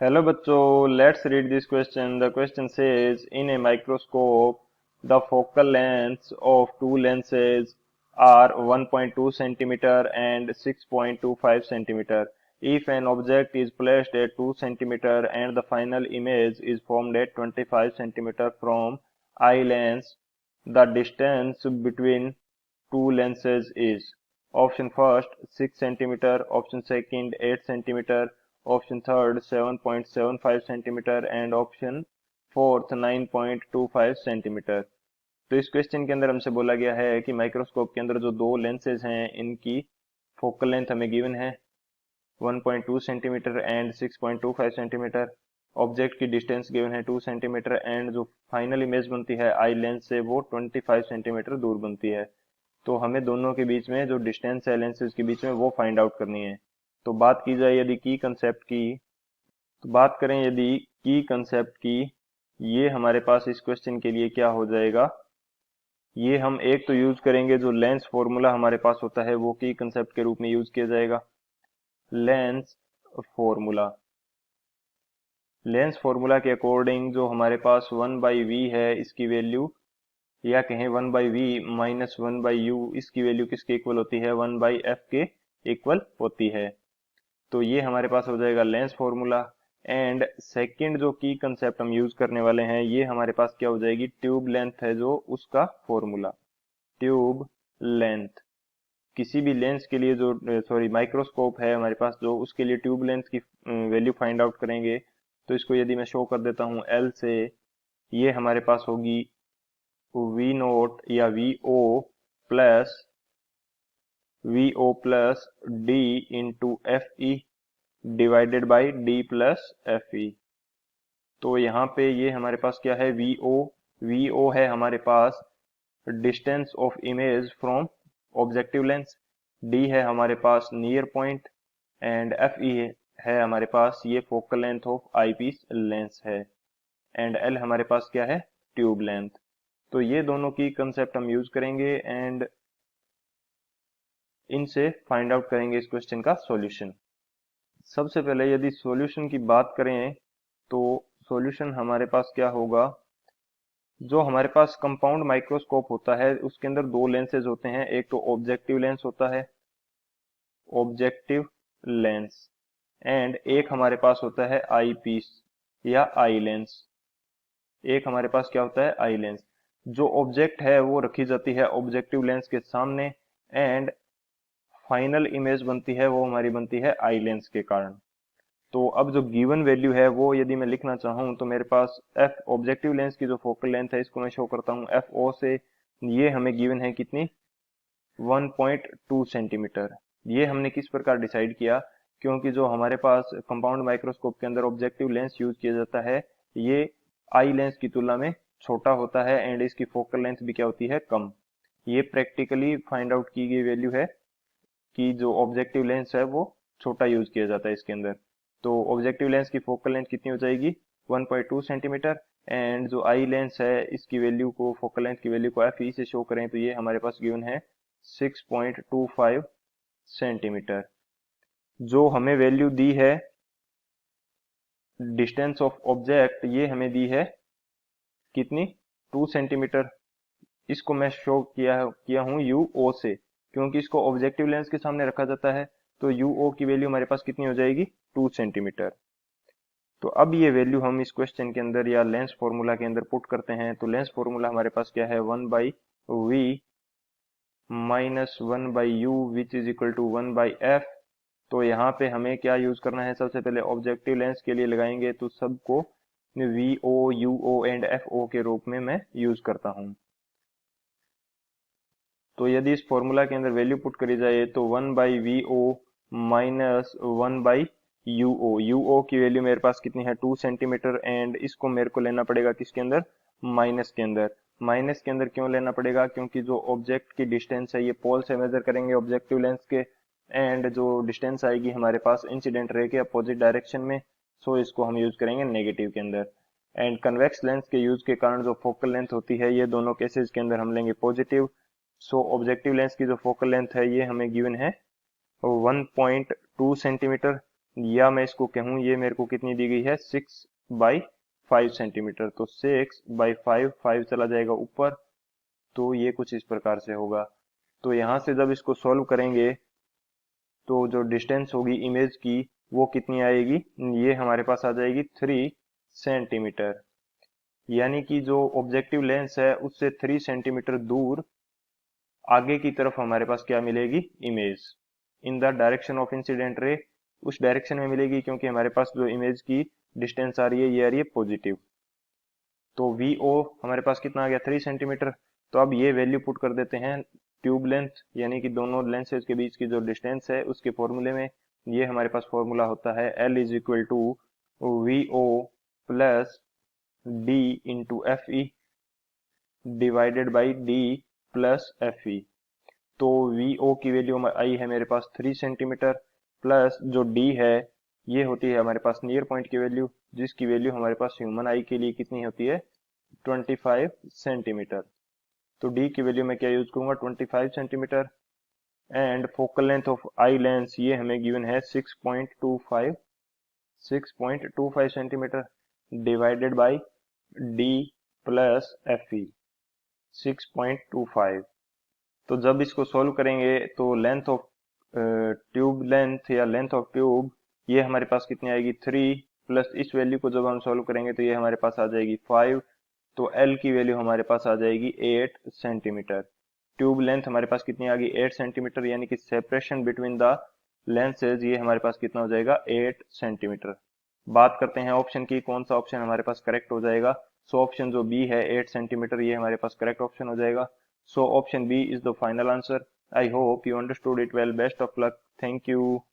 Hello bachcho, let's read this question. The question says, in a microscope, the focal lengths of two lenses are 1.2 centimeter and 6.25 centimeter. If an object is placed at 2 centimeter and the final image is formed at 25 centimeter from eye lens, the distance between two lenses is option first 6 centimeter, option second 8 centimeter, option third 7.75 centimetre and option fourth 9.25 centimetre. तो इस question के अंदर हमसे बोला गया है कि microscope के अंदर जो दो लेंसेज हैं इनकी फोकल लेंथ हमें गिवन है 1.2 सेंटीमीटर एंड 6.25 सेंटीमीटर। ऑब्जेक्ट की डिस्टेंस गिवन है 2 सेंटीमीटर एंड जो फाइनल इमेज बनती है आई लेंस से वो 25 सेंटीमीटर दूर बनती है। तो हमें दोनों के बीच में जो डिस्टेंस है लेंसेज के बीच में वो फाइंड आउट करनी है। तो बात की जाए यदि की कंसेप्ट की, तो बात करें यदि की कंसेप्ट की, ये हमारे पास इस क्वेश्चन के लिए क्या हो जाएगा। ये हम एक तो यूज करेंगे जो लेंस फॉर्मूला हमारे पास होता है वो की कंसेप्ट के रूप में यूज किया जाएगा। लेंस फॉर्मूला, लेंस फॉर्मूला के अकॉर्डिंग जो हमारे पास 1/v है इसकी वैल्यू, या कहें 1/v माइनस 1/u, इसकी वैल्यू किसके इक्वल होती है 1/f के इक्वल होती है। तो ये हमारे पास हो जाएगा लेंस फॉर्मूला। एंड सेकंड जो की कंसेप्ट हम यूज करने वाले हैं ये हमारे पास क्या हो जाएगी, ट्यूब लेंथ है जो उसका फॉर्मूला। ट्यूब लेंथ, किसी भी लेंस के लिए जो माइक्रोस्कोप है हमारे पास जो, उसके लिए ट्यूब लेंथ की वैल्यू फाइंड आउट करेंगे। तो इसको यदि मैं शो कर देता हूं एल से, ये हमारे पास होगी वी नोट या V O plus D into F E divided by D plus F E. तो यहाँ पे ये हमारे पास क्या है वी ओ, वी ओ है हमारे पास distance of image from objective lens, d है हमारे पास near point and f e है हमारे पास ये focal length of eyepiece lens है, एंड एल हमारे पास क्या है ट्यूब लेंथ। तो ये दोनों की कंसेप्ट हम यूज करेंगे एंड इनसे फाइंड आउट करेंगे इस क्वेश्चन का सॉल्यूशन। सबसे पहले यदि सॉल्यूशन की बात करें तो सॉल्यूशन हमारे पास क्या होगा, जो हमारे पास कंपाउंड माइक्रोस्कोप होता है उसके अंदर दो लेंसेज होते हैं, एक तो ऑब्जेक्टिव लेंस होता है, ऑब्जेक्टिव लेंस, एंड एक हमारे पास होता है आई पीस या आई लेंस। एक हमारे पास क्या होता है आई लेंस। जो ऑब्जेक्ट है वो रखी जाती है ऑब्जेक्टिव लेंस के सामने एंड फाइनल इमेज बनती है वो हमारी बनती है आई लेंस के कारण। तो अब जो गिवन वैल्यू है वो यदि मैं लिखना चाहूँ तो मेरे पास एफ ऑब्जेक्टिव लेंस की जो फोकल लेंथ है इसको मैं शो करता हूँ एफ ओ से, ये हमें गिवन है कितनी 1.2 सेंटीमीटर। ये हमने किस प्रकार डिसाइड किया, क्योंकि जो हमारे पास कंपाउंड माइक्रोस्कोप के अंदर ऑब्जेक्टिव लेंस यूज किया जाता है ये आई लेंस की तुलना में छोटा होता है एंड इसकी फोकल लेंथ भी क्या होती है कम। ये प्रैक्टिकली फाइंड आउट की गई वैल्यू है कि जो ऑब्जेक्टिव लेंस है वो छोटा यूज किया जाता है इसके अंदर। तो ऑब्जेक्टिव लेंस की फोकल लेंथ कितनी हो जाएगी 1.2 सेंटीमीटर एंड जो आई लेंस है इसकी वैल्यू को, फोकल लेंथ की वैल्यू को एफ ई से शो करें तो ये हमारे पास गिवन है 6.25 सेंटीमीटर। जो हमें वैल्यू दी है डिस्टेंस ऑफ ऑब्जेक्ट ये हमें दी है कितनी 2 सेंटीमीटर। इसको मैं शो किया हूं यू ओ से, क्योंकि इसको ऑब्जेक्टिव लेंस के सामने रखा जाता है। तो यू ओ की वैल्यू हमारे पास कितनी हो जाएगी 2 सेंटीमीटर। तो अब ये वैल्यू हम इस क्वेश्चन के अंदर या लेंस फॉर्मूला के अंदर पुट करते हैं। तो लेंस फॉर्मूला हमारे पास क्या है 1/v minus 1/u which is equal to 1/f। तो यहाँ पे हमें क्या यूज करना है, सबसे पहले ऑब्जेक्टिव लेंस के लिए लगाएंगे तो सबको V O U O and F O के रूप में मैं यूज करता हूँ। तो यदि इस फॉर्मूला के अंदर वैल्यू पुट करी जाए तो 1/vo माइनस 1/यूओ, यूओ की वैल्यू मेरे पास कितनी है 2 सेंटीमीटर एंड इसको मेरे को लेना पड़ेगा किसके अंदर माइनस के अंदर। माइनस के अंदर क्यों लेना पड़ेगा, क्योंकि जो ऑब्जेक्ट की डिस्टेंस है ये पोल से मेजर करेंगे ऑब्जेक्टिव लेंस के एंड जो डिस्टेंस आएगी हमारे पास इंसिडेंट रे के अपोजिट डायरेक्शन में, सो इसको हम यूज करेंगे नेगेटिव के अंदर। एंड कन्वेक्स लेंस के यूज के कारण जो फोकल लेंथ होती है ये दोनों केसेस के अंदर हम लेंगे पॉजिटिव। सो ऑब्जेक्टिव लेंस की जो फोकल लेंथ है ये हमें गिवन है 1.2 सेंटीमीटर। या मैं इसको कहूँ ये मेरे को कितनी दी गई है 6/5 सेंटीमीटर, तो 6/5, 5 चला जाएगा ऊपर, तो ये कुछ इस प्रकार से होगा। तो यहाँ से जब इसको सॉल्व करेंगे तो जो डिस्टेंस होगी इमेज की वो कितनी आएगी, ये हमारे पास आ जाएगी 3 सेंटीमीटर। यानी कि जो ऑब्जेक्टिव लेंस है उससे 3 सेंटीमीटर दूर आगे की तरफ हमारे पास क्या मिलेगी, image in the direction of incident ray, उस डायरेक्शन में मिलेगी, क्योंकि हमारे पास जो इमेज की डिस्टेंस आ रही है ये आ रही है पॉजिटिव। तो वीओ हमारे पास कितना आ गया 3 सेंटीमीटर। तो अब ये वैल्यू पुट कर देते हैं ट्यूब लेंथ यानी कि दोनों लेंसेज के बीच की जो डिस्टेंस है उसके फॉर्मूले में। ये हमारे पास फॉर्मूला होता है L is equal to V O plus D into F E divided by D plus F E. तो वीओ की वैल्यू आई है मेरे पास 3 सेंटीमीटर, प्लस जो डी है ये होती है हमारे पास नियर पॉइंट की वैल्यू, जिसकी वैल्यू हमारे पास ह्यूमन आई के लिए कितनी होती है 25 सेंटीमीटर। तो डी की वैल्यू मैं क्या यूज करूंगा 25 centimetre. And focal length of eye lens ये हमें गिवन है 6.25 centimetre divided by D plus F ई 6.25। तो जब इसको सॉल्व करेंगे तो लेंथ ऑफ ट्यूब लेंथ या लेंथ ऑफ ट्यूब ये हमारे पास कितनी आएगी 3, प्लस इस वैल्यू को जब हम सॉल्व करेंगे तो ये हमारे पास आ जाएगी 5। तो L की वैल्यू हमारे पास आ जाएगी 8 सेंटीमीटर। ट्यूब लेंथ हमारे पास कितनी आ गई 8 सेंटीमीटर, यानी कि सेपरेशन बिटवीन द लेंसेज ये हमारे पास कितना हो जाएगा 8 सेंटीमीटर। बात करते हैं ऑप्शन की, कौन सा ऑप्शन हमारे पास करेक्ट हो जाएगा। सो ऑप्शन जो बी है 8 सेंटीमीटर ये हमारे पास करेक्ट ऑप्शन हो जाएगा। So option B is the final answer. I hope you understood it well. Best of luck. Thank you.